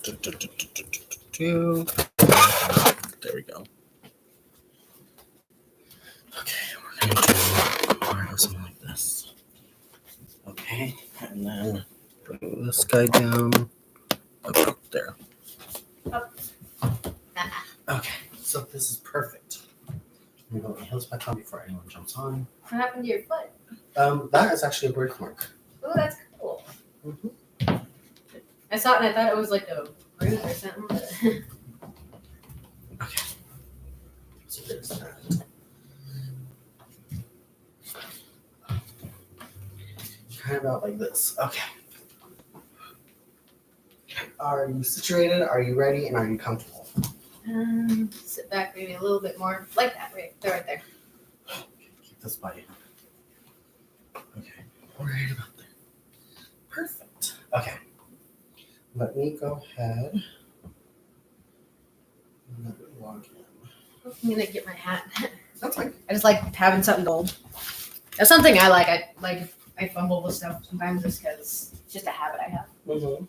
There we go. Okay, we're going to do something like this. Okay, and then bring this guy down. Up there. Okay, so this is perfect. I'm going to put my heels back on before anyone jumps on. What happened to your foot? That is actually a birthmark. Oh, that's cool. Mm-hmm. I saw it and I thought it was like a bruise or something. Okay. So there's that. Kind of out like this. Okay. Are you situated? Are you ready? And are you comfortable? Sit back maybe a little bit more. Like that. Right there. Okay, keep this body. Okay. Right about there. Perfect. Okay. Let me go ahead. Let me log in. I'm gonna get my hat. That's fine. I just like having something gold. That's something I like. I fumble with stuff sometimes just because it's just a habit I have. Mm-hmm.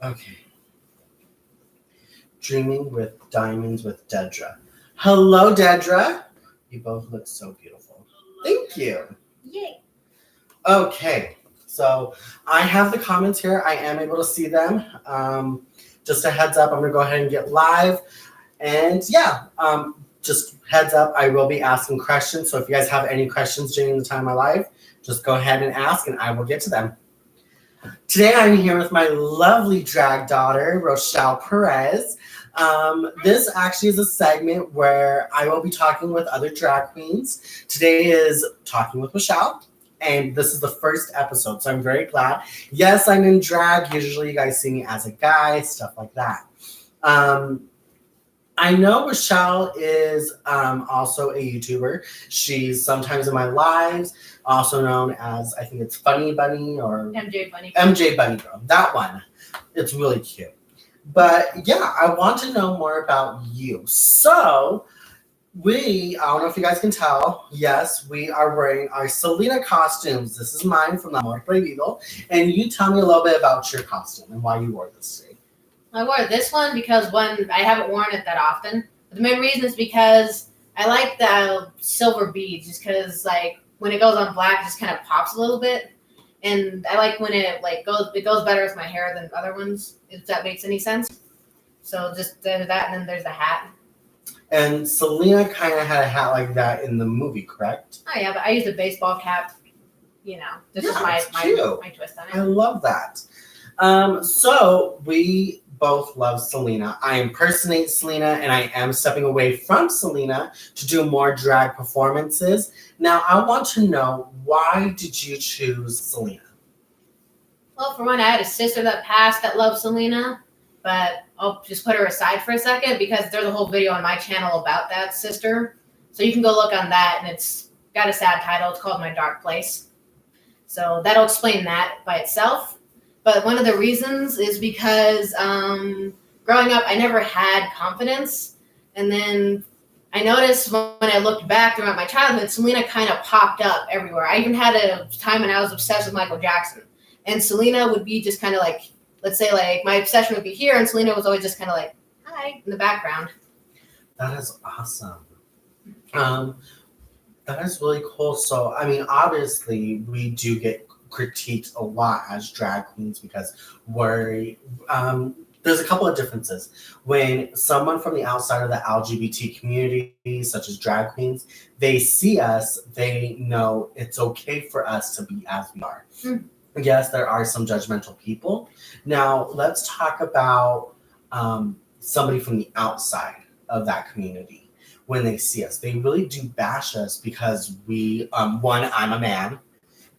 Okay. Dreaming with Diamonds with Dedra. Hello, Dedra. You both look so beautiful. Thank you. Yay. Okay. So I have the comments here. I am able to see them. Just a heads up, I'm going to go ahead and get live. And yeah, just heads up, I will be asking questions. So if you guys have any questions during the time of my live, just go ahead and ask and I will get to them. Today I'm here with my lovely drag daughter, Rochelle Perez. This actually is a segment where I will be talking with other drag queens. Today is Talking with Rochelle, and this is the first episode, so I'm very glad. Yes, I'm in drag. Usually you guys see me as a guy, stuff like that. I know Rochelle is also a YouTuber. She's sometimes in my lives, also known as, I think it's Funny Bunny or MJ Bunny. MJ Bunny Girl. That one. It's really cute. But yeah, I want to know more about you. So I don't know if you guys can tell, yes, we are wearing our Selena costumes. This is mine from the Amor Prohibido. And you tell me a little bit about your costume and why you wore this today. I wore this one because I haven't worn it that often. But the main reason is because I like the silver beads, just because like when it goes on black, it just kind of pops a little bit, and I like when it goes better with my hair than other ones, if that makes any sense. So just there's that, and then there's the hat. And Selena kind of had a hat like that in the movie, correct? Oh yeah, but I used a baseball cap. You know, this is my twist on it. I love that. So we both love Selena. I impersonate Selena, and I am stepping away from Selena to do more drag performances. Now, I want to know, why did you choose Selena? Well, for one, I had a sister that passed that loved Selena, but I'll just put her aside for a second because there's a whole video on my channel about that sister. So you can go look on that, and it's got a sad title. It's called My Dark Place. So that'll explain that by itself. But one of the reasons is because growing up, I never had confidence. And then I noticed when I looked back throughout my childhood, Selena kind of popped up everywhere. I even had a time when I was obsessed with Michael Jackson. And Selena would be just kind of like, let's say like my obsession would be here, and Selena was always just kind of like, hi, in the background. That is awesome. That is really cool. So, I mean, obviously, we do get critiqued a lot as drag queens because there's a couple of differences. When someone from the outside of the LGBT community, such as drag queens, they see us, they know it's okay for us to be as we are. Mm. Yes, there are some judgmental people. Now, let's talk about somebody from the outside of that community. When they see us, they really do bash us because one, I'm a man.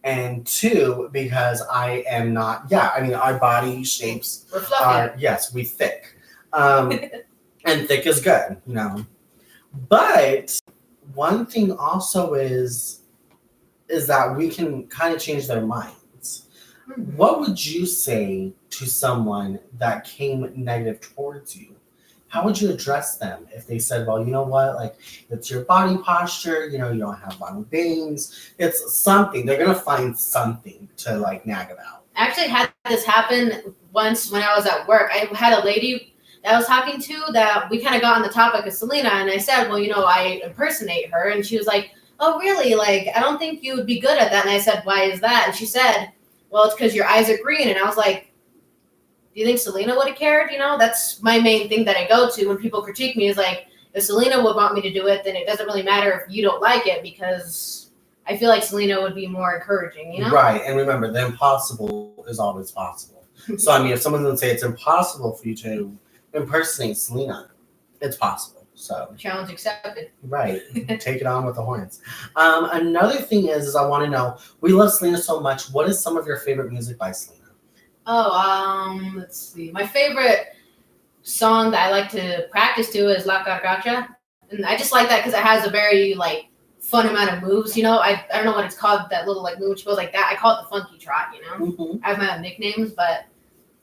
And two, because I am not, our body shapes are, yes, we thick. And thick is good, you know. But one thing also is that we can kind of change their minds. What would you say to someone that came negative towards you? how would you address them if they said, well, you know what, like it's your body posture, you know, you don't have long veins, it's something. They're gonna find something to like nag about. I actually had this happen once when I was at work. I had a lady that I was talking to that we kind of got on the topic of Selena, and I said, well, you know, I impersonate her, and she was like, oh, really? Like, I don't think you would be good at that. And I said, why is that? And she said, well, it's because your eyes are green. And I was like, do you think Selena would have cared? You know, that's my main thing that I go to when people critique me is like, if Selena would want me to do it, then it doesn't really matter if you don't like it, because I feel like Selena would be more encouraging, you know? Right. And remember, the impossible is always possible. So, I mean, if someone's going to say it's impossible for you to impersonate Selena, it's possible. So, Challenge accepted. Right. Take it on with the horns. Another thing is I want to know, we love Selena so much. What is some of your favorite music by Selena? Oh, let's see. My favorite song that I like to practice to is La Carcacha. And I just like that because it has a very, like, fun amount of moves, you know? I don't know what it's called, that little, like, move which goes like that. I call it the funky trot, you know? Mm-hmm. I have my own nicknames, but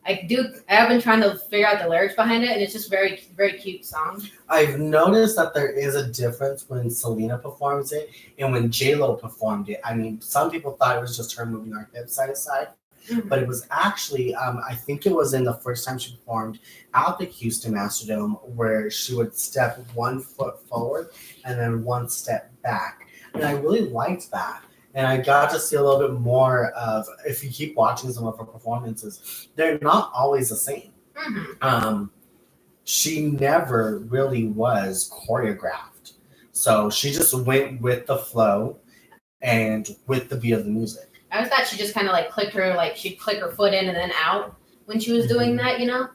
I have been trying to figure out the lyrics behind it, and it's just very, very cute song. I've noticed that there is a difference when Selena performs it and when J-Lo performed it. I mean, some people thought it was just her moving her hips side to side. Mm-hmm. But it was actually, I think it was in the first time she performed at the Houston Astrodome where she would step 1 foot forward and then 1 step back. And I really liked that. And I got to see a little bit more of, if you keep watching some of her performances, they're not always the same. Mm-hmm. She never really was choreographed. So she just went with the flow and with the beat of the music. I always thought she just kind of like clicked her, like she'd click her foot in and then out when she was doing that, you know.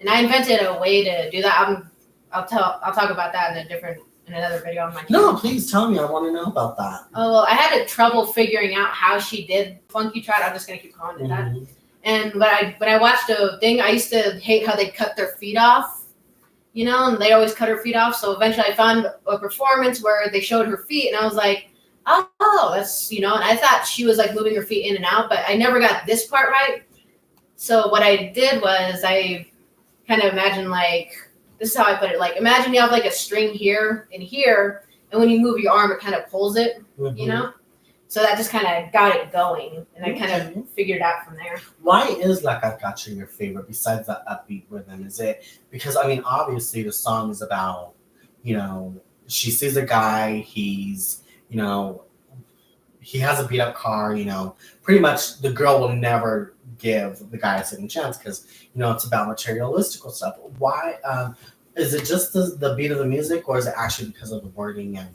And I invented a way to do that. I'll talk about that in another video on my channel. No, please tell me. I want to know about that. Oh, well, I had trouble figuring out how she did funky trot. I'm just gonna keep calling it that. And when I watched a thing, I used to hate how they cut their feet off, you know, and they always cut her feet off. So eventually, I found a performance where they showed her feet, and I was like, oh, that's, you know, and I thought she was like moving her feet in and out, but I never got this part right. So what I did was I kind of imagined, like, this is how I put it, like, imagine you have like a string here and here, and when you move your arm, it kind of pulls it, you know? So that just kind of got it going, and I kind of figured it out from there. Why is La Carcacha your favorite besides the upbeat rhythm? Is it because, I mean, obviously the song is about, you know, she sees a guy, he's, you know, he has a beat up car, you know, pretty much the girl will never give the guy a second chance because, you know, it's about materialistical stuff. Why? Is it just the beat of the music, or is it actually because of the wording and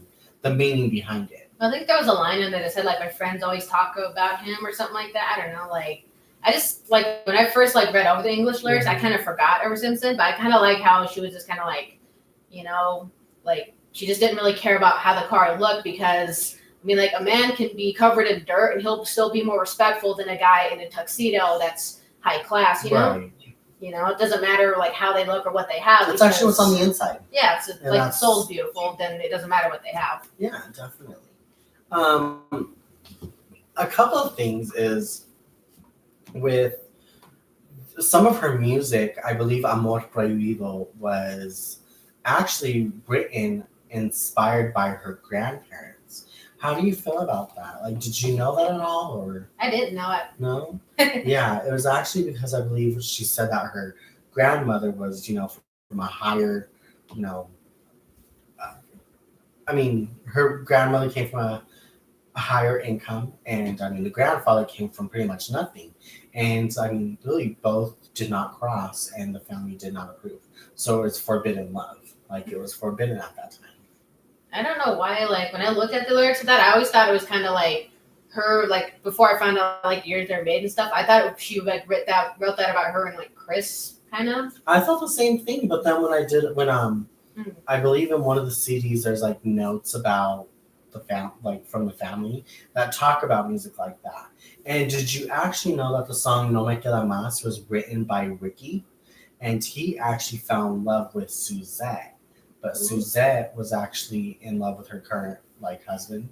the meaning behind it? I think there was a line in there that said, like, my friends always talk about him or something like that. I don't know. Like, I just, like, when I first, like, read over the English lyrics, I kind of forgot ever since then. But I kind of like how she was just kind of, like, you know, like, she just didn't really care about how the car looked because, I mean, like, a man can be covered in dirt and he'll still be more respectful than a guy in a tuxedo that's high class, you know? Right. You know, it doesn't matter, like, how they look or what they have. It's actually what's on the inside. Yeah, it's like the soul's beautiful, then it doesn't matter what they have. Yeah, definitely. A couple of things is with some of her music, I believe Amor Prohibido was actually written inspired by her grandparents. How do you feel about that? Like, did you know that at all, or? I didn't know it. No? Yeah, it was actually because I believe she said that her grandmother was, you know, from a higher, you know, I mean, her grandmother came from a higher income, and I mean, the grandfather came from pretty much nothing. And I mean, really, both did not cross, and the family did not approve. So it's forbidden love. Like, it was forbidden at that time. I don't know why, like, when I looked at the lyrics of that, I always thought it was kind of like her, like, before I found out, like, years they're made and stuff, I thought she, like, wrote that about her and, like, Chris, kind of. I thought the same thing, but then I believe in one of the CDs, there's, like, notes about the from the family that talk about music like that. And did you actually know that the song No Me Queda Más was written by Ricky? And he actually found love with Suzette. But Suzette was actually in love with her current, like, husband,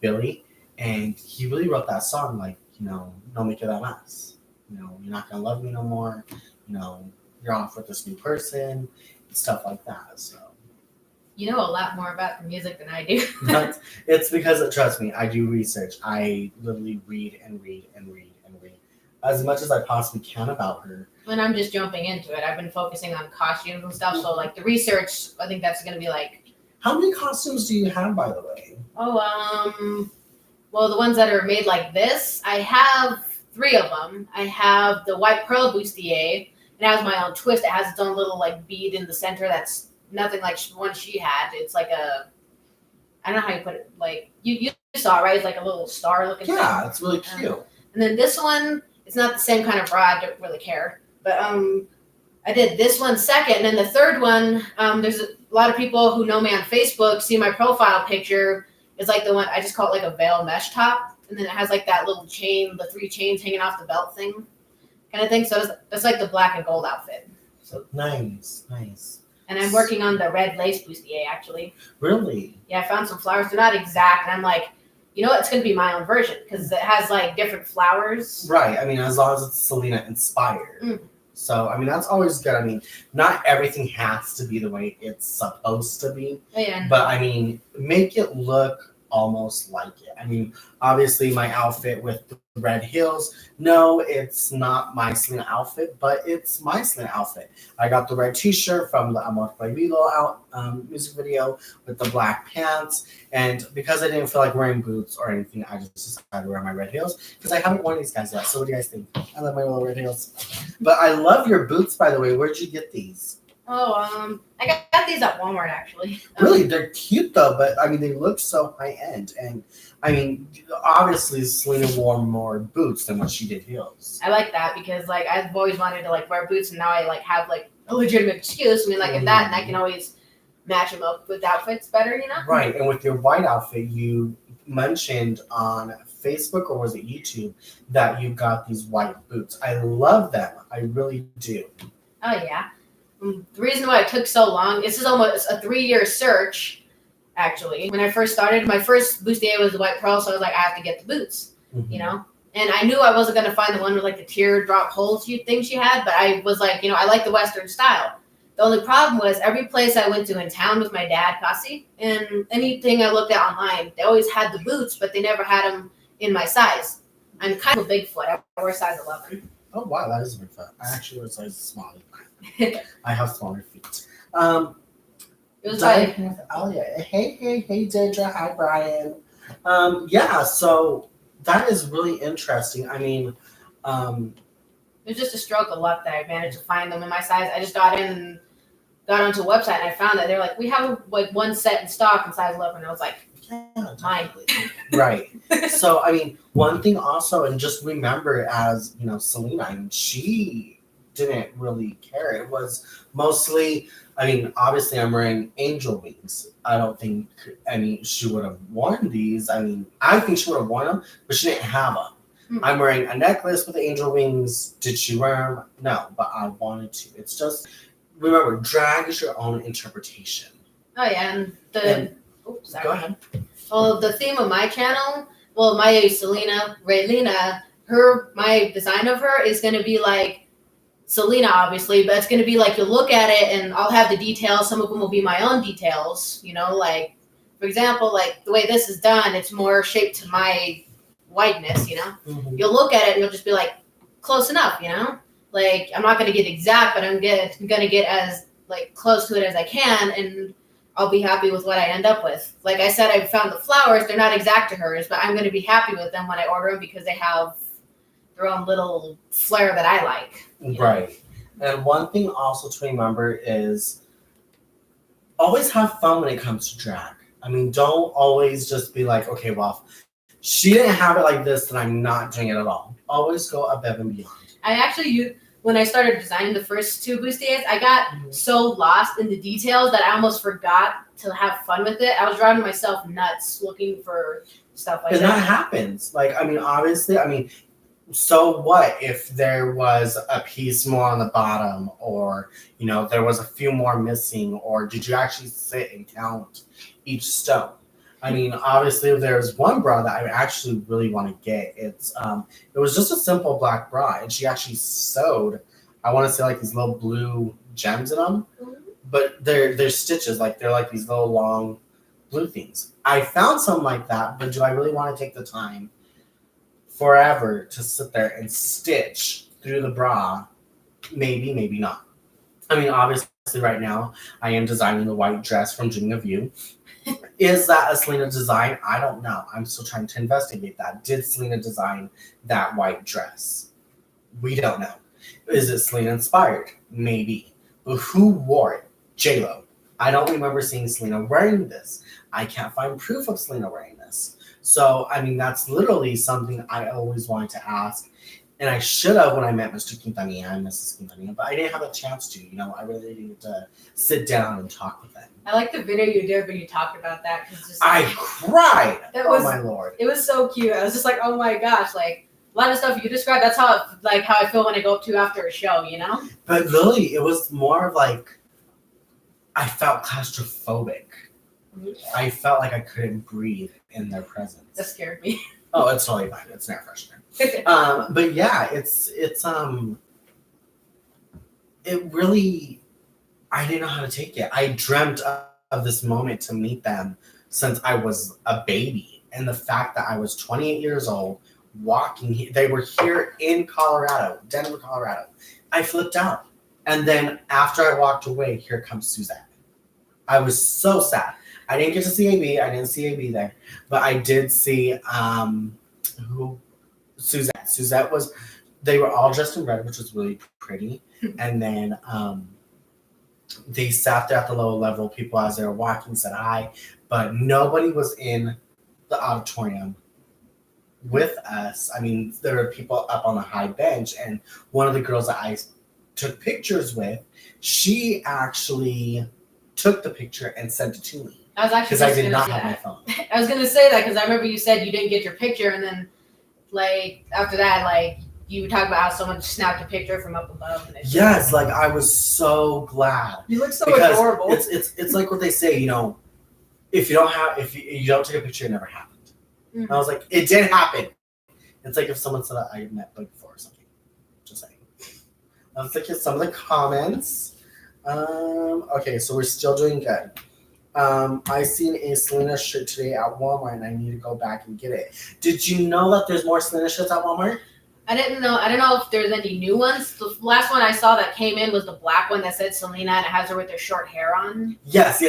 Billy. And he really wrote that song, like, you know, no me queda más. You know, you're not going to love me no more. You know, you're off with this new person. stuff like that. So You know a lot more about the music than I do. it's because, trust me, I do research. I literally read and read and read and read as much as I possibly can about her. When I'm just jumping into it, I've been focusing on costumes and stuff. So like the research, I think that's gonna be like. How many costumes do you have, by the way? Well, the ones that are made like this, I have 3 of them. I have the white pearl bustier. It has my own twist. It has its own little like bead in the center. That's nothing like one she had. It's like I don't know how you put it. Like you saw it, right? It's like a little star looking thing. Yeah, it's really cute. And then this one, it's not the same kind of bra. I don't really care. But I did this one second, and then the third one. There's a lot of people who know me on Facebook see my profile picture. It's like the one I just call it like a veil mesh top, and then it has like that little chain, the 3 chains hanging off the belt thing, kind of thing. So that's like the black and gold outfit. So nice. And I'm working on the red lace bustier actually. Really? Yeah, I found some flowers. They're not exact, and I'm like, you know what? It's gonna be my own version because it has like different flowers. Right. I mean, as long as it's Selena inspired. Mm. So, I mean, that's always good. I mean, not everything has to be the way it's supposed to be. Yeah. But, I mean, make it look almost like it. I mean, obviously, my outfit with the red heels, no, it's not my Selena outfit, but it's my Selena outfit. I got the red t-shirt from the Amor Prohibido music video with the black pants. And because I didn't feel like wearing boots or anything, I just decided to wear my red heels because I haven't worn these guys yet. So what do you guys think? I love my little red heels. But I love your boots, by the way. Where'd you get these? Oh, I got these at Walmart actually. Really, they're cute though, but I mean, they look so high end. And I mean, obviously, Selena wore more boots than what she did heels. I like that because like I've always wanted to like wear boots, and now I like have like a legitimate excuse. I mean, like that, and I can always match them up with outfits better, you know? Right, and with your white outfit, you mentioned on Facebook or was it YouTube that you got these white boots. I love them. I really do. Oh yeah. The reason why it took so long, this is almost a 3-year search, actually. When I first started, my first bustier was the white pearl, so I was like, I have to get the boots, you know? And I knew I wasn't going to find the one with like the teardrop holes thing she had, but I was like, I like the Western style. The only problem was every place I went to in town with my dad, Kasi, and anything I looked at online, they always had the boots, but they never had them in my size. I'm kind of a big foot. I wear size 11. Oh, wow, that is a big foot. I actually wear size smaller. I have smaller feet. It was like, hey, Deidre. Hi, Brian. Yeah, so that is really interesting. I mean, it was just a stroke of luck that I managed to find them in my size. I just got onto a website and I found that they're like, we have like one set in stock in size 11. And I was like, yeah, mine. Right. So, I mean, one thing also, and just remember as, Selena, I mean, she didn't really care. It was mostly, I mean, obviously I'm wearing angel wings. I don't think, she would have worn these. I mean, I think she would have worn them, but she didn't have them. Mm-hmm. I'm wearing a necklace with angel wings. Did she wear them? No, but I wanted to. It's just, remember, drag is your own interpretation. Oh, yeah, oops, sorry. Go ahead. Well, the theme of my channel, my Selena Raylina, my design of her is going to be like Selena, obviously, but it's going to be like you'll look at it and I'll have the details. Some of them will be my own details, like, for example, like the way this is done, it's more shaped to my whiteness, Mm-hmm. You'll look at it and you'll just be like, close enough, Like, I'm not going to get exact, but I'm going to get as like close to it as I can, and I'll be happy with what I end up with. Like I said, I found the flowers. They're not exact to hers, but I'm going to be happy with them when I order them because they have their own little flair that I like. Right. And one thing also to remember is always have fun when it comes to drag. I mean, don't always just be like, okay, well, she didn't have it like this, then I'm not doing it at all. Always go above and beyond. I actually, when I started designing the first 2 bustiers, I got so lost in the details that I almost forgot to have fun with it. I was driving myself nuts looking for stuff like that. And that happens. Like, obviously, so what if there was a piece more on the bottom, or, there was a few more missing, or did you actually sit and count each stone? Obviously, there's one bra that I actually really want to get. It was just a simple black bra, and she actually sewed, I want to say, like these little blue gems in them. but they're stitches. Like they're like these little long blue things. I found some like that, but do I really want to take the time forever to sit there and stitch through the bra? Maybe, maybe not. I mean, obviously, right now I am designing the white dress from Dreaming of You. Is that a Selena design? I don't know. I'm still trying to investigate that. Did Selena design that white dress? We don't know. Is it Selena inspired? Maybe. But who wore it? J-Lo. I don't remember seeing Selena wearing this. I can't find proof of Selena wearing this. So, I mean, that's literally something I always wanted to ask. And I should have when I met Mr. Quintanilla and Mrs. Quintanilla, but I didn't have a chance to. You know, I really needed to sit down and talk with them. I like the video you did when you talked about that. I cried. Oh my Lord. It was so cute. I was just like, oh my gosh, like a lot of stuff you described. That's how I feel when I go up to after a show, you know. But Lily, it was more of like I felt claustrophobic. Yeah. I felt like I couldn't breathe in their presence. That scared me. Oh, it's totally fine. It's an air freshener. But yeah, it's it really, I didn't know how to take it. I dreamt of this moment to meet them since I was a baby. And the fact that I was 28 years old, walking, they were here in Colorado, Denver, Colorado. I flipped out. And then after I walked away, here comes Suzette. I was so sad. I didn't get to see AB. I didn't see AB there. But I did see, Suzette. Suzette was, they were all dressed in red, which was really pretty. And then they sat there at the lower level. People as they were walking said hi, but nobody was in the auditorium with us. I mean, there were people up on the high bench, and one of the girls that I took pictures with, she actually took the picture and sent it to me. I was actually because I did not have my phone. I was gonna say that because I remember you said you didn't get your picture, and then like after that, like you would talk about how someone snapped a picture from up above. And yes, like I was so glad. You look so adorable. It's like what they say, you know, if you don't take a picture, it never happened. Mm-hmm. And I was like, it did happen. It's like if someone said that I met Blake before or something. Just saying. Let's look at some of the comments. Okay, so we're still doing good. I seen a Selena shirt today at Walmart and I need to go back and get it. Did you know that there's more Selena shirts at Walmart? I didn't know. I don't know if there's any new ones. The last one I saw that came in was the black one that said Selena and it has her with her short hair on. Yes.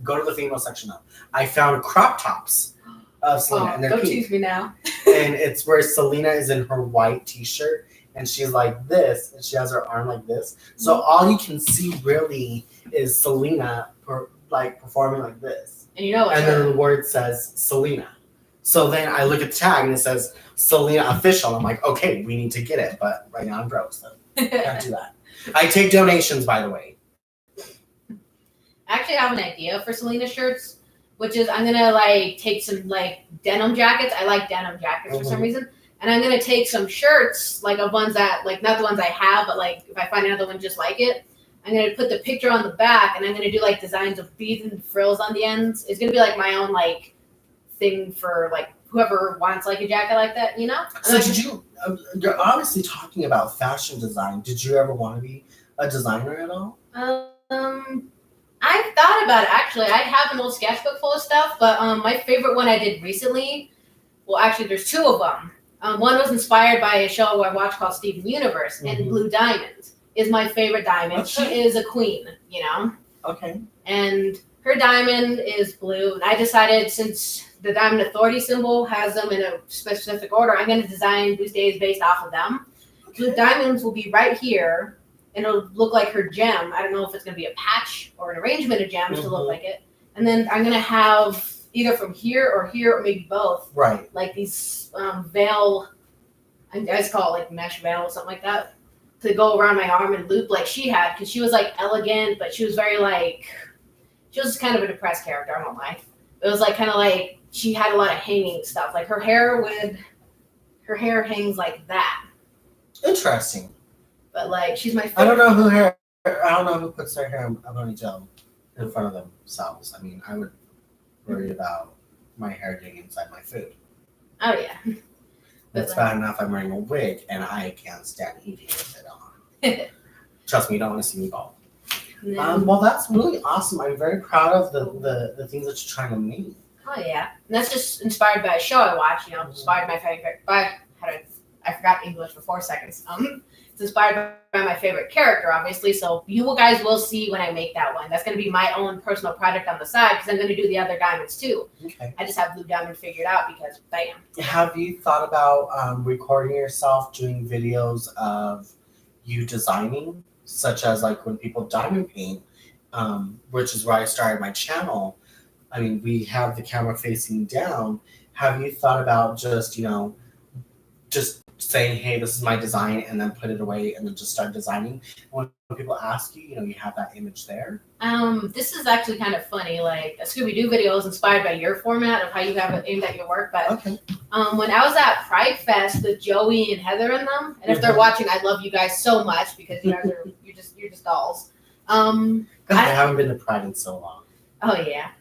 Go to the female section now. I found crop tops of Selena and they're don't pink. Tease me now. And it's where Selena is in her white t-shirt and she's like this and she has her arm like this. So all you can see really is Selena performing like this. And you know what? And then the word says Selena. So then I look at the tag and it says Selena official. I'm like, okay, we need to get it, but right now I'm broke, so can't do that. I take donations, by the way. I actually have an idea for Selena shirts, which is I'm gonna take some denim jackets. I like denim jackets for some reason, and I'm gonna take some shirts of ones that not the ones I have, but if I find another one just like it. I'm going to put the picture on the back, and I'm going to do, designs of beads and frills on the ends. It's going to be, my own, thing for, whoever wants, a jacket like that, you know? So did you, you're obviously talking about fashion design. Did you ever want to be a designer at all? I've thought about it, actually. I have an old sketchbook full of stuff, but my favorite one I did recently, well, actually, there's two of them. One was inspired by a show I watched called Steven Universe, and Blue Diamond is my favorite diamond. Okay. She is a queen, you know? Okay. And her diamond is blue. And I decided since the Diamond Authority symbol has them in a specific order, I'm going to design bustiers based off of them. Okay. Blue diamonds will be right here, and it'll look like her gem. I don't know if it's going to be a patch or an arrangement of gems to look like it. And then I'm going to have either from here, or maybe both. Right. These veil, I guys call it mesh veil or something like that, to go around my arm and loop like she had, because she was elegant, but she was very she was kind of a depressed character, I won't lie. It was she had a lot of hanging stuff. Her hair hangs like that. Interesting. But she's my favorite. I don't know who puts their hair in a ponytail in front of themselves. I mean, I would worry about my hair getting inside my food. Oh yeah. It's bad enough I'm wearing a wig and I can't stand eating with it on. Trust me, you don't want to see me bald. Well, that's really awesome. I'm very proud of the things that you're trying to make. Oh yeah, and that's just inspired by a show I watched. Inspired my favorite. I forgot English for 4 seconds. It's inspired by my favorite character, obviously. So you guys will see when I make that one. That's going to be my own personal project on the side because I'm going to do the other diamonds too. Okay. I just have blue diamond figured out because bam. Have you thought about recording yourself doing videos of you designing, such as like when people diamond paint, which is where I started my channel? I mean, we have the camera facing down. Have you thought about just saying, hey, this is my design, and then put it away and then just start designing? When people ask you, you have that image there. This is actually kind of funny. Like a Scooby-Doo video is inspired by your format of how you have it aimed at your work. But okay. When I was at Pride Fest with Joey and Heather and them, and if they're watching, I love you guys so much because you guys are you're just dolls. I haven't been to Pride in so long. Oh yeah.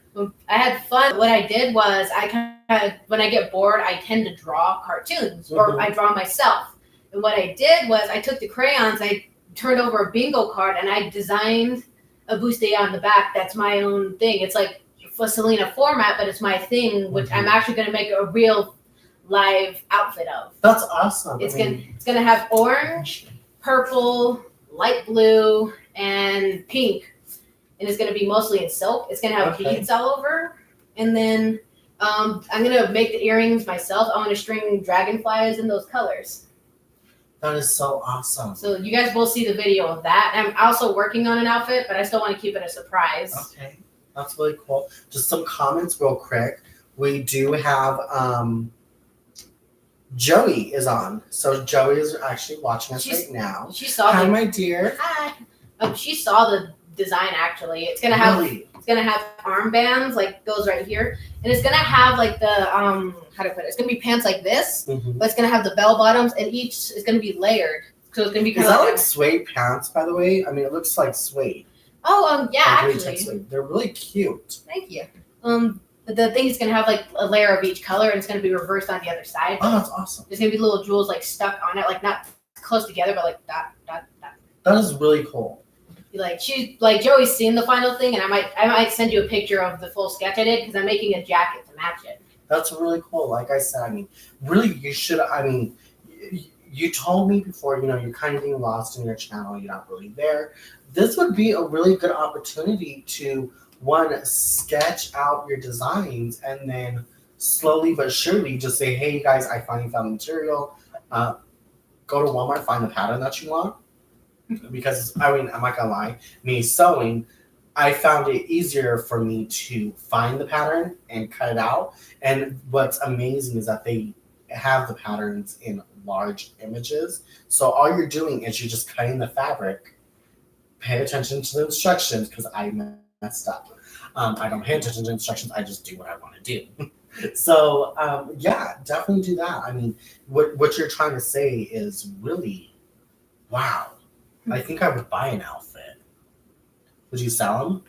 I had fun. What I did was when I get bored, I tend to draw cartoons or I draw myself. And what I did was I took the crayons, I turned over a bingo card, and I designed a bustier on the back. That's my own thing. It's like a Selena format, but it's my thing, which I'm actually going to make a real live outfit of. That's awesome. It's gonna have orange, purple, light blue, and pink. And it's going to be mostly in silk. It's going to have beads all over. And then I'm going to make the earrings myself. I want to string dragonflies in those colors. That is so awesome. So you guys will see the video of that. I'm also working on an outfit, but I still want to keep it a surprise. Okay. That's really cool. Just some comments real quick. We do have Joey is on. So Joey is actually watching us right now. She saw Hi, my dear. Hi. She saw the design actually. It's gonna have armbands like those right here, and it's gonna have like the how to put it. It's gonna be pants like this, but it's gonna have the bell bottoms, and each is gonna be layered. So it's gonna be kind of like suede pants, by the way. I mean, it looks like suede. Oh yeah, actually, they're really cute. Thank you. The thing is gonna have like a layer of each color, and it's gonna be reversed on the other side. Oh, that's awesome. There's gonna be little jewels like stuck on it, like not close together, but like dot dot dot. That is really cool. Like Joey's seen the final thing, and I might send you a picture of the full sketch I did because I'm making a jacket to match it. That's really cool. Like I said, I mean, really, you should. I mean, you told me before, you're kind of getting lost in your channel. You're not really there. This would be a really good opportunity to sketch out your designs, and then slowly but surely just say, hey guys, I finally found the material. Go to Walmart, find the pattern that you want. Because I mean, I'm not gonna lie, me sewing, I found it easier for me to find the pattern and cut it out. And what's amazing is that they have the patterns in large images. So all you're doing is you're just cutting the fabric. Pay attention to the instructions because I messed up. I don't pay attention to instructions. I just do what I want to do. So yeah, definitely do that. I mean, what you're trying to say is really, wow. I think I would buy an outfit. Would you sell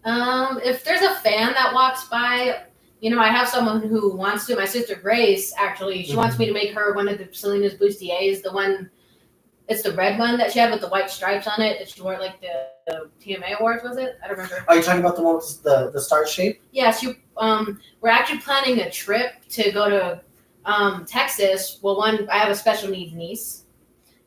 them? If there's a fan that walks by, I have someone who wants to. My sister Grace, actually, she wants me to make her one of the Selena's bustiers. The one, it's the red one that she had with the white stripes on it that she wore like the TMA awards. Was it? I don't remember. Are you talking about the one with the star shape? Yes. We're actually planning a trip to go to Texas. Well, I have a special needs niece.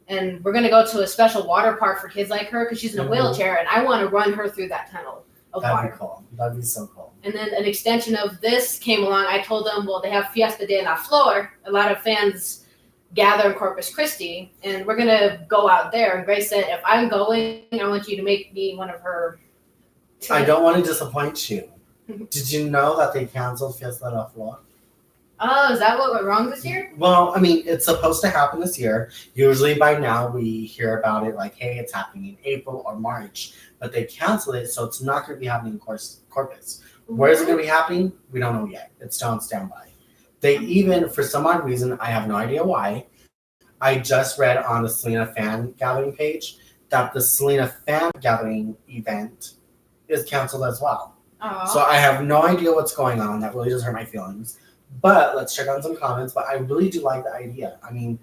And we're going to go to a special water park for kids like her because she's in a wheelchair, and I want to run her through that tunnel of water. That'd be cool. That'd be so cool. And then an extension of this came along. I told them, well, they have Fiesta de la Flor. A lot of fans gather in Corpus Christi, and we're going to go out there. And Grace said, if I'm going, I want you to make me one of her. I don't want to disappoint you. Did you know that they canceled Fiesta de la Flor? Oh, is that what went wrong this year? Well, I mean, it's supposed to happen this year. Usually by now we hear about it like, hey, it's happening in April or March. But they canceled it, so it's not going to be happening in Corpus. Where is it going to be happening? We don't know yet. It's still on standby. They even, for some odd reason, I have no idea why, I just read on the Selena fan gathering page that the Selena fan gathering event is canceled as well. Aww. So I have no idea what's going on. That really does hurt my feelings. But let's check on some comments. But I really do like the idea. I mean,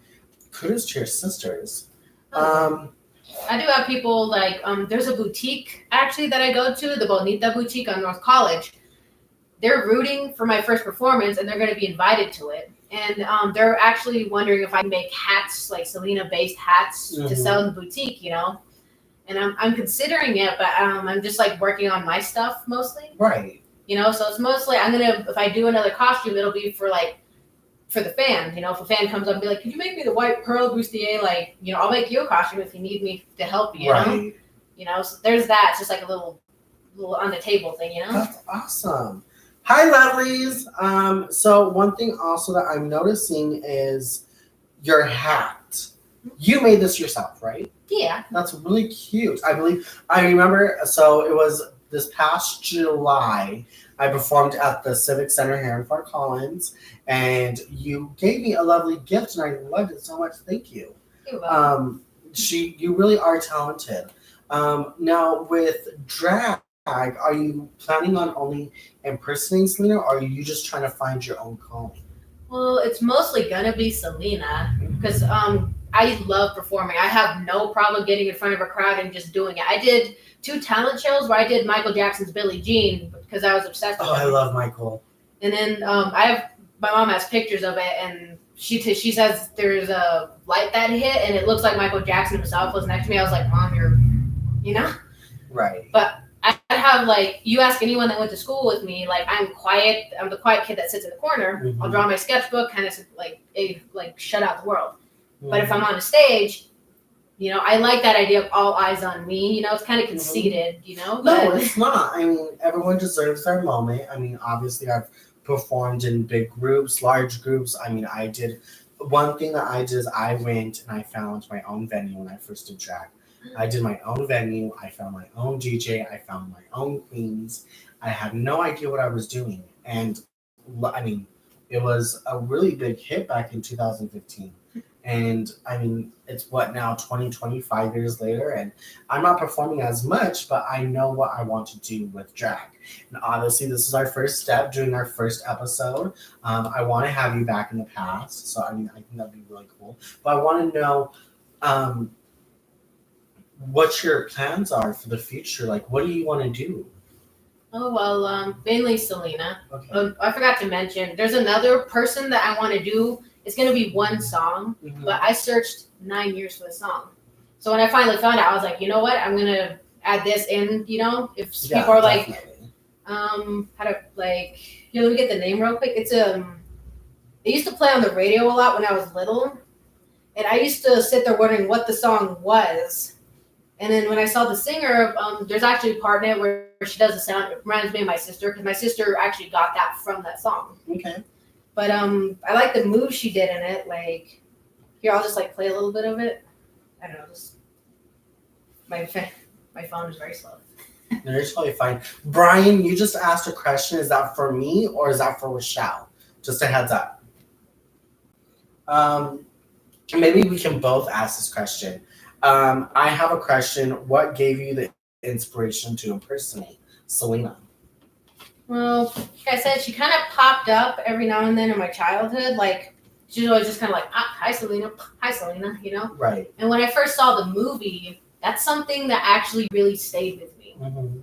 kudos to your sisters. I do have people like there's a boutique actually that I go to, the Bonita Boutique on North College. They're rooting for my first performance, and they're going to be invited to it. And they're actually wondering if I can make hats, like Selena-based hats, to sell in the boutique. And I'm considering it, but I'm just like working on my stuff mostly. Right. So it's mostly if I do another costume, it'll be for the fan. If a fan comes up and be like, "Could you make me the white pearl bustier?" I'll make you a costume if you need me to help you. So there's that. It's just like a little on the table thing. That's awesome. Hi, lovelies. So one thing also that I'm noticing is your hat. You made this yourself, right? Yeah. That's really cute. I remember, so it was this past July, I performed at the Civic Center here in Fort Collins, and you gave me a lovely gift, and I loved it so much. Thank you. You're welcome. You really are talented. Now, with drag, are you planning on only impersonating Selena, or are you just trying to find your own calling? Well, it's mostly gonna be Selena because I love performing. I have no problem getting in front of a crowd and just doing it. I did 2 talent shows where I did Michael Jackson's Billie Jean because I was obsessed with him. I love Michael. And then my mom has pictures of it, and she says there's a light that hit, and it looks like Michael Jackson himself was next to me. I was like, "Mom, you're. Right. But I have you ask anyone that went to school with me, I'm quiet. I'm the quiet kid that sits in the corner. Mm-hmm. I'll draw my sketchbook, kind of shut out the world. Mm-hmm. But if I'm on a stage, I like that idea of all eyes on me. It's kind of conceited, No, it's not. I mean, everyone deserves their moment. I mean, obviously, I've performed in big groups, large groups. I mean, one thing that I did is I went and I found my own venue when I first did drag. I did my own venue. I found my own DJ. I found my own queens. I had no idea what I was doing. And I mean, it was a really big hit back in 2015. And I mean, it's what now, 25 years later, and I'm not performing as much, but I know what I want to do with drag. And obviously, this is our first step, doing our first episode. I want to have you back in the past. So, I mean, I think that'd be really cool. But I want to know what your plans are for the future. What do you want to do? Oh, well, mainly Selena. Okay. I forgot to mention, there's another person that I want to do. It's going to be one song, but I searched 9 years for the song. So when I finally found it, I was like, you know what? I'm going to add this in, if people are like, definitely. Here, let me get the name real quick. It's, it used to play on the radio a lot when I was little. And I used to sit there wondering what the song was. And then when I saw the singer, there's actually a part in it where she does the sound. It reminds me of my sister, because my sister actually got that from that song. Okay. But I like the moves she did in it. Here, I'll just play a little bit of it. I don't know, just my phone is very slow. No, you're totally fine. Brian, you just asked a question. Is that for me or is that for Rochelle? Just a heads up. Maybe we can both ask this question. I have a question. What gave you the inspiration to impersonate Selena? Well, like I said, she kind of popped up every now and then in my childhood. She's always just kind of hi, Selena. Hi, Selena, Right. And when I first saw the movie, that's something that actually really stayed with me. Mm-hmm.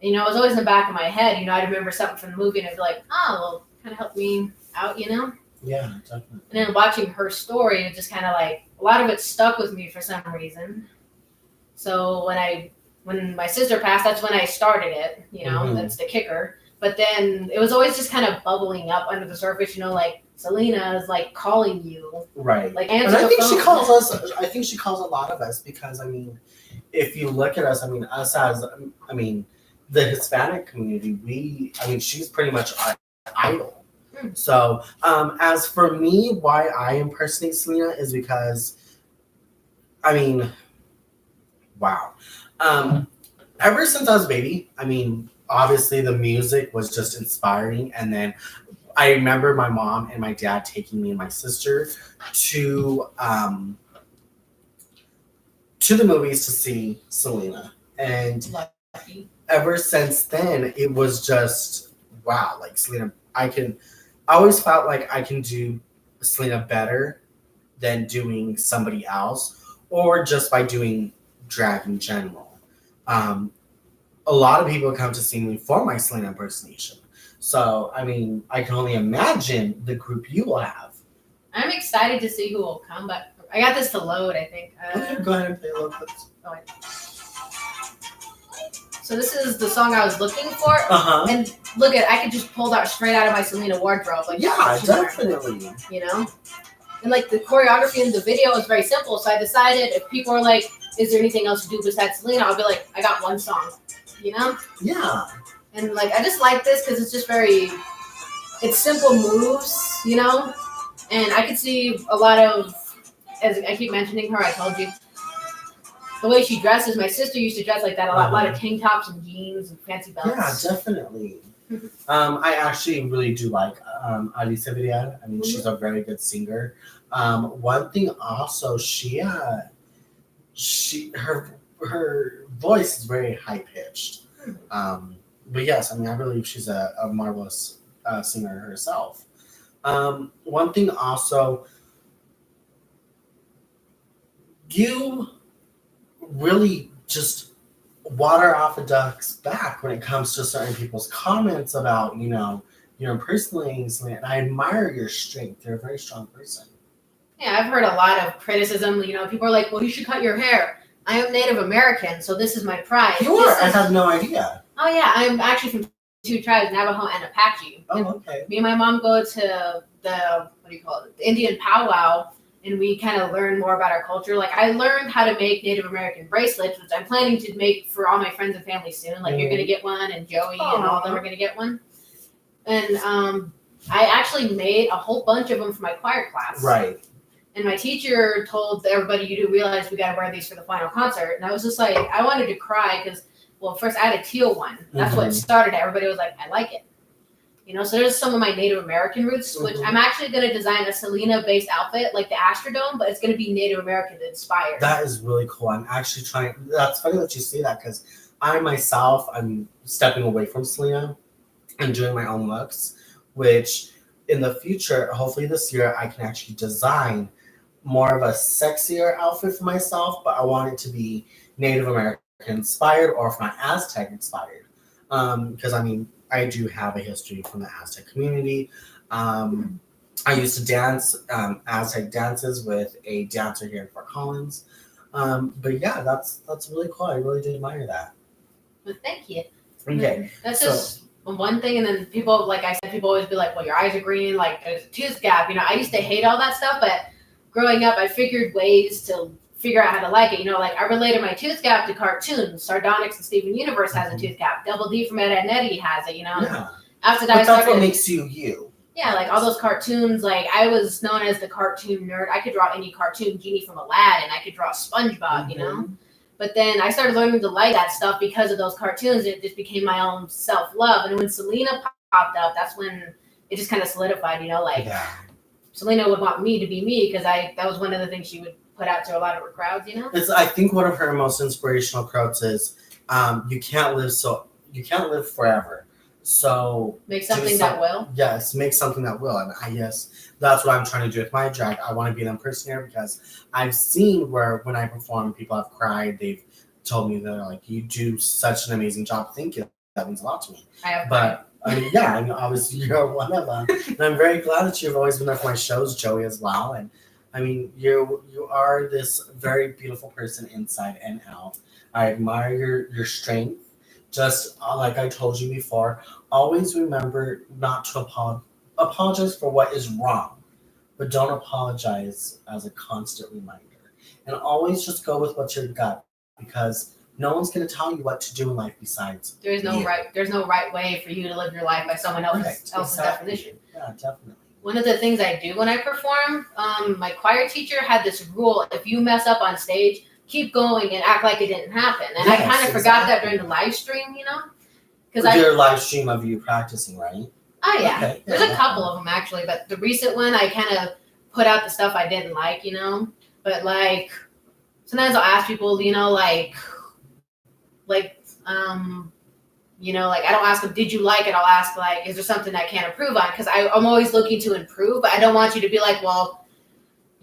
It was always in the back of my head. I'd remember something from the movie and I'd be like, oh, well, kind of helped me out, Yeah, definitely. And then watching her story, it just kind of a lot of it stuck with me for some reason. So when my sister passed, that's when I started it, That's the kicker. But then it was always just kind of bubbling up under the surface, Selena is calling you. Right. Answer and I think the phone. she calls us, I think she calls a lot of us because, I mean, if you look at us, us as, the Hispanic community, she's pretty much our idol. So, as for me, why I impersonate Selena is because, wow. Ever since I was a baby, obviously the music was just inspiring. And then I remember my mom and my dad taking me and my sister to the movies to see Selena. And ever since then, it was just, wow, Selena, I always felt like I can do Selena better than doing somebody else, or just by doing drag in general. A lot of people come to see me for my Selena impersonation. So, I mean, I can only imagine the group you will have. I'm excited to see who will come, but I got this to load, I think. Okay, go ahead and play a little bit. Oh, wait. So this is the song I was looking for. Uh-huh. And look I could just pull that straight out of my Selena wardrobe. Like, yeah, definitely. You know? And like the choreography in the video is very simple. So I decided if people are like, is there anything else to do besides Selena? I'll be like, I got one song. You know? Yeah. And like I just like this because it's just it's simple moves, you know? And I could see a lot of, as I keep mentioning her, I told you, the way she dresses, my sister used to dress like that a lot. A lot of tank tops and jeans and fancy belts. Yeah, definitely. I actually really do like Alicia Villar. I mean, she's a very good singer. One thing also, her voice is very high pitched. But yes, I mean, I believe she's a marvelous singer herself. One thing also, you really just water off a duck's back when it comes to certain people's comments about, you're impersonating Selena. And I admire your strength. You're a very strong person. Yeah, I've heard a lot of criticism. People are like, well, you should cut your hair. I am Native American, so this is my pride. You are? I had no idea. Oh, yeah. I'm actually from two tribes, Navajo and Apache. Oh, okay. Me and my mom go to the Indian powwow, and we kind of learn more about our culture. Like, I learned how to make Native American bracelets, which I'm planning to make for all my friends and family soon. Like, you're going to get one, and Joey and all of them are going to get one. And I actually made a whole bunch of them for my choir class. Right. And my teacher told everybody, you do realize we got to wear these for the final concert. And I was just like, I wanted to cry because, well, first I had a teal one. That's what started it. Everybody was like, I like it. So there's some of my Native American roots, which I'm actually going to design a Selena-based outfit, like the Astrodome, but it's going to be Native American inspired. That is really cool. I'm actually trying. That's funny that you say that because I myself, I'm stepping away from Selena and doing my own looks, which in the future, hopefully this year, I can actually design more of a sexier outfit for myself, but I want it to be Native American inspired or if not Aztec inspired. Because I mean, I do have a history from the Aztec community. I used to dance Aztec dances with a dancer here in Fort Collins. But yeah, that's really cool. I really do admire that. Well, thank you. Okay. That's just one thing. And then people, like I said, people always be like, well, your eyes are green, like there's a tooth gap. I used to hate all that stuff, but growing up, I figured ways to figure out how to like it. Like I related my tooth gap to cartoons. Sardonyx and Steven Universe has a tooth gap. Double D from Ed, Edd n Eddy has it, Yeah. After that, that's what makes you you. Yeah, like all those cartoons, like I was known as the cartoon nerd. I could draw any cartoon, Genie from Aladdin. I could draw SpongeBob, But then I started learning to like that stuff because of those cartoons. It just became my own self-love. And when Selena popped up, that's when it just kind of solidified, Selena would want me to be me because that was one of the things she would put out to a lot of her crowds, I think one of her most inspirational quotes is, you can't live forever. So make something that will. Yes, make something that will. And that's what I'm trying to do with my drag. I want to be an impersonator because I've seen where when I perform, people have cried. They've told me they're like, you do such an amazing job. Thank you. That means a lot to me. I have but obviously you're one of them. And I'm very glad that you've always been there for my shows, Joey, as well. And I mean, you are this very beautiful person inside and out. I admire your strength. Just like I told you before, always remember not to apologize for what is wrong, but don't apologize as a constant reminder. And always just go with what's your gut because no one's going to tell you what to do in life besides There's no right way for you to live your life by someone else's definition. Yeah, definitely. One of the things I do when I perform, my choir teacher had this rule: if you mess up on stage, keep going and act like it didn't happen. And I kind of forgot that during the live stream, Because your live stream of you practicing, right? Oh yeah, okay. There's a couple of them actually, but the recent one I kind of put out the stuff I didn't like, But like sometimes I'll ask people, like I don't ask them, did you like it? I'll ask like, is there something I can't improve on? Because I'm always looking to improve, but I don't want you to be like, well,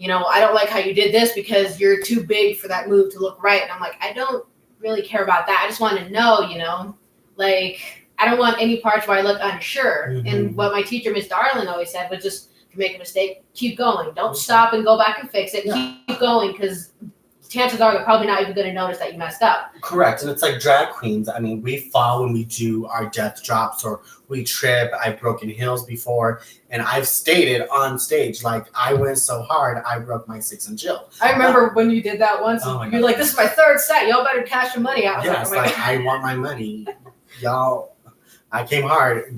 I don't like how you did this because you're too big for that move to look right. And I'm like, I don't really care about that. I just want to know, like, I don't want any parts where I look unsure. Mm-hmm. And what my teacher, Miss Darling, always said was just, if you make a mistake, keep going. Don't stop and go back and fix it. Yeah. Keep going, because chances are they're probably not even going to notice that you messed up. Correct. And it's like drag queens. I mean, we fall when we do our death drops or we trip. I've broken heels before. And I've stated on stage, like, I went so hard, I broke my 6-inch heel. I remember when you did that once. Oh You're like, this is my third set. Y'all better cash your money out. Yes, like, I want my money. Y'all, I came hard.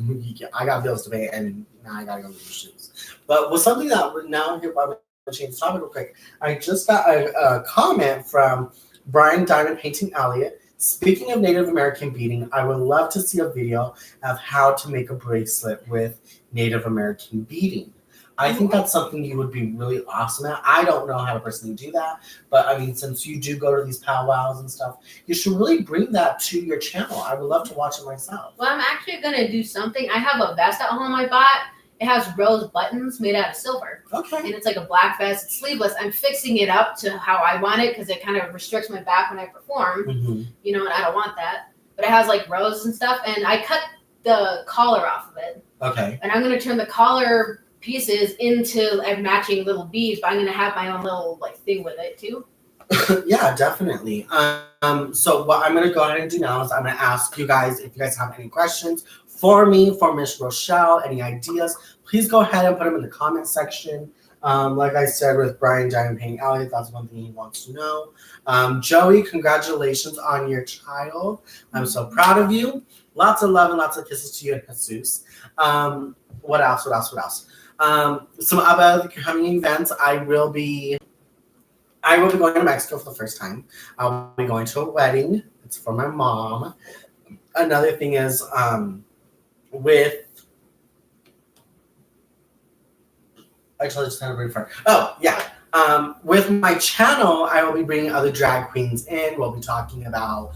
I got bills to pay, and now I got to go get your shoes. But with something that we're now here about to change the topic real quick. I just got a comment from Brian Diamond Painting Elliott. Speaking of Native American beading, I would love to see a video of how to make a bracelet with Native American beading. I think that's something you would be really awesome at. I don't know how to personally do that, but I mean, since you do go to these powwows and stuff, you should really bring that to your channel. I would love to watch it myself. Well, I'm actually going to do something. I have a vest at home I bought. It has rose buttons made out of silver. Okay. And it's like a black vest. It's sleeveless. I'm fixing it up to how I want it because it kind of restricts my back when I perform. Mm-hmm. And I don't want that. But it has like roses and stuff. And I cut the collar off of it. Okay. And I'm going to turn the collar pieces into matching little beads. But I'm going to have my own little like thing with it too. Yeah, definitely. So what I'm going to go ahead and do now is I'm going to ask you guys if you guys have any questions for me, for Miss Rochelle, any ideas, please go ahead and put them in the comment section. Like I said with Brian Diamond Painting Elliott, that's one thing he wants to know. Joey, congratulations on your child. I'm so proud of you. Lots of love and lots of kisses to you and Jesus. What else? Some other coming events. I will be going to Mexico for the first time. I'll be going to a wedding. It's for my mom. Another thing is, with my channel, I will be bringing other drag queens in. We'll be talking about,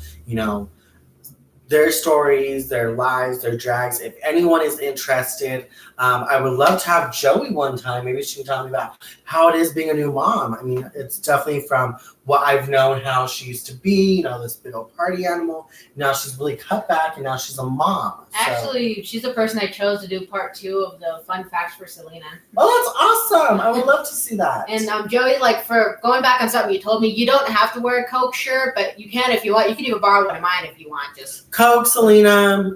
their stories, their lives, their drags. If anyone is interested, I would love to have Joey one time. Maybe she can tell me about how it is being a new mom. I mean, it's definitely from what I've known, how she used to be, this big old party animal. Now she's really cut back, and now she's a mom. Actually, she's the person I chose to do part 2 of the fun facts for Selena. Oh, that's awesome. I would love to see that. And Joey, like, for going back on something you told me, you don't have to wear a Coke shirt, but you can if you want. You can even borrow one of mine if you want. Just Coke, Selena.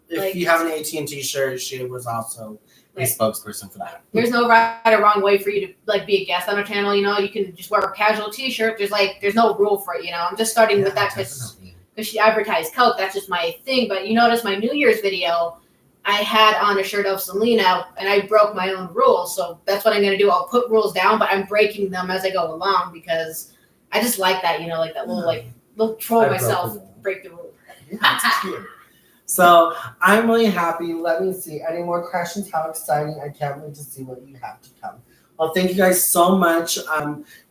If you have an AT&T shirt, she was also a spokesperson for that. There's no right or wrong way for you to like be a guest on our channel. You can just wear a casual T-shirt. There's no rule for it. I'm just starting with that because she advertised Coke. That's just my thing. But you notice my New Year's video, I had on a shirt of Selena, and I broke my own rules. So that's what I'm gonna do. I'll put rules down, but I'm breaking them as I go along because I just like that. Like that little troll myself, break the rule. Yeah, that's cute. So I'm really happy. Let me see. Any more questions? How exciting. I can't wait to see what you have to come. Well, thank you guys so much.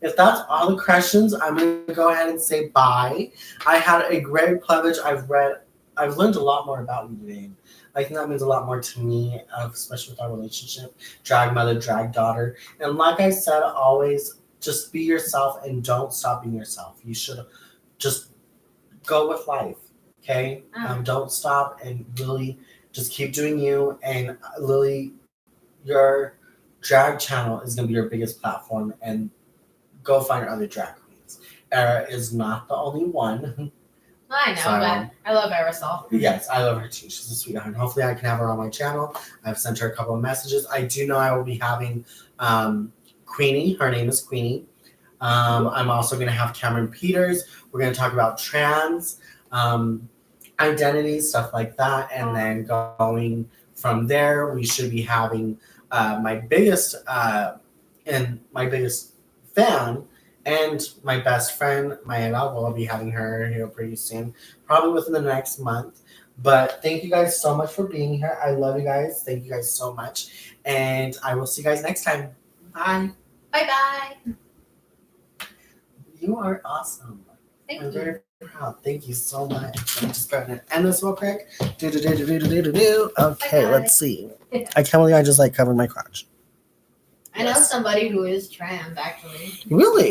If that's all the questions, I'm going to go ahead and say bye. I had a great privilege. I've learned a lot more about you today. I think that means a lot more to me, especially with our relationship. Drag mother, drag daughter. And like I said, always just be yourself and don't stop being yourself. You should just go with life. Okay, don't stop and really just keep doing you. And Lily, your drag channel is going to be your biggest platform. And go find other drag queens. Era is not the only one. I know, but I love Aerosol. Yes, I love her too. She's a sweetheart. Hopefully, I can have her on my channel. I've sent her a couple of messages. I do know I will be having Queenie. Her name is Queenie. I'm also going to have Cameron Peters. We're going to talk about trans identity, stuff like that. And then going from there, we should be having my biggest fan and my best friend, Maya. We'll be having her here pretty soon, probably within the next month. But thank you guys so much for being here. I love you guys. Thank you guys so much. And I will see you guys next time. Bye. Bye-bye. You are awesome. Thank I'm you. very proud. Thank you so much. I'm just going to end this real quick. Okay, let's see. I can't believe I just covered my crotch. I know somebody who is trans, actually. Really?